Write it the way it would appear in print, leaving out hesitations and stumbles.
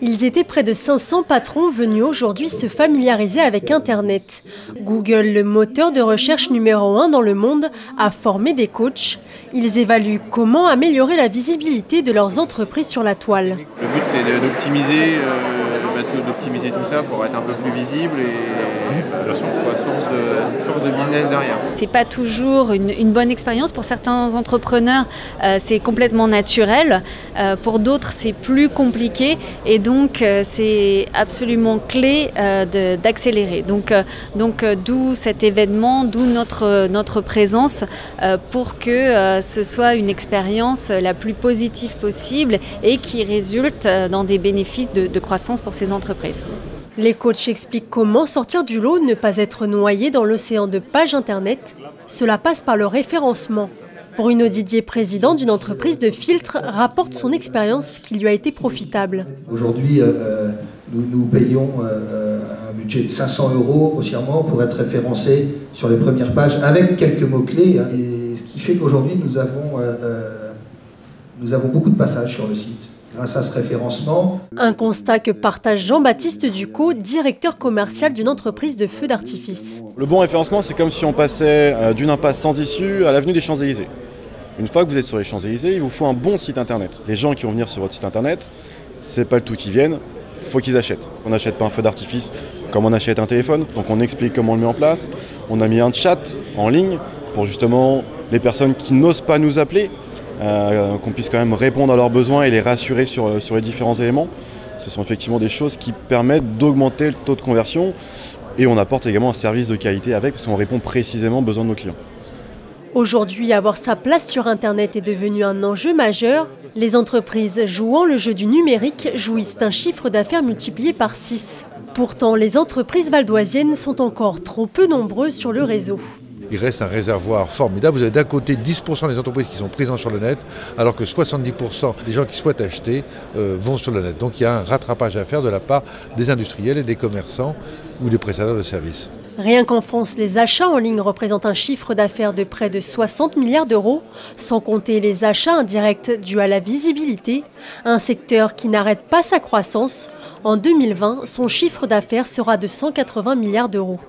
Ils étaient près de 500 patrons venus aujourd'hui se familiariser avec Internet. Google, le moteur de recherche numéro 1 dans le monde, a formé des coachs. Ils évaluent comment améliorer la visibilité de leurs entreprises sur la toile. Le but, c'est d'optimiser tout ça pour être un peu plus visible et soit source de business derrière. C'est pas toujours une bonne expérience. Pour certains entrepreneurs, c'est complètement naturel. Pour d'autres, c'est plus compliqué. Et donc, c'est absolument clé d'accélérer. Donc, d'où cet événement, d'où notre présence pour que ce soit une expérience la plus positive possible et qui résulte dans des bénéfices de croissance pour ces entreprises. Les coachs expliquent comment sortir du lot, ne pas être noyé dans l'océan de pages Internet. Cela passe par le référencement. Bruno Didier, président d'une entreprise de filtres, rapporte son expérience qui lui a été profitable. Aujourd'hui, nous payons un budget de 500 € grossièrement pour être référencé sur les premières pages avec quelques mots-clés. Et ce qui fait qu'aujourd'hui, nous avons beaucoup de passages sur le site grâce à ce référencement. Un constat que partage Jean-Baptiste Ducot, directeur commercial d'une entreprise de feux d'artifice. Le bon référencement, c'est comme si on passait d'une impasse sans issue à l'avenue des Champs-Élysées. Une fois que vous êtes sur les Champs-Élysées, il vous faut un bon site internet. Les gens qui vont venir sur votre site internet, c'est pas le tout qui viennent, il faut qu'ils achètent. On n'achète pas un feu d'artifice comme on achète un téléphone, donc on explique comment on le met en place. On a mis un chat en ligne pour justement les personnes qui n'osent pas nous appeler, qu'on puisse quand même répondre à leurs besoins et les rassurer sur les différents éléments. Ce sont effectivement des choses qui permettent d'augmenter le taux de conversion et on apporte également un service de qualité avec parce qu'on répond précisément aux besoins de nos clients. Aujourd'hui, avoir sa place sur Internet est devenu un enjeu majeur. Les entreprises jouant le jeu du numérique jouissent d'un chiffre d'affaires multiplié par 6. Pourtant, les entreprises valdoisiennes sont encore trop peu nombreuses sur le réseau. Il reste un réservoir formidable. Vous avez d'un côté 10% des entreprises qui sont présentes sur le net, alors que 70% des gens qui souhaitent acheter vont sur le net. Donc il y a un rattrapage à faire de la part des industriels et des commerçants ou des prestataires de services. Rien qu'en France, les achats en ligne représentent un chiffre d'affaires de près de 60 milliards d'euros, sans compter les achats indirects dus à la visibilité, un secteur qui n'arrête pas sa croissance. En 2020, son chiffre d'affaires sera de 180 milliards d'euros.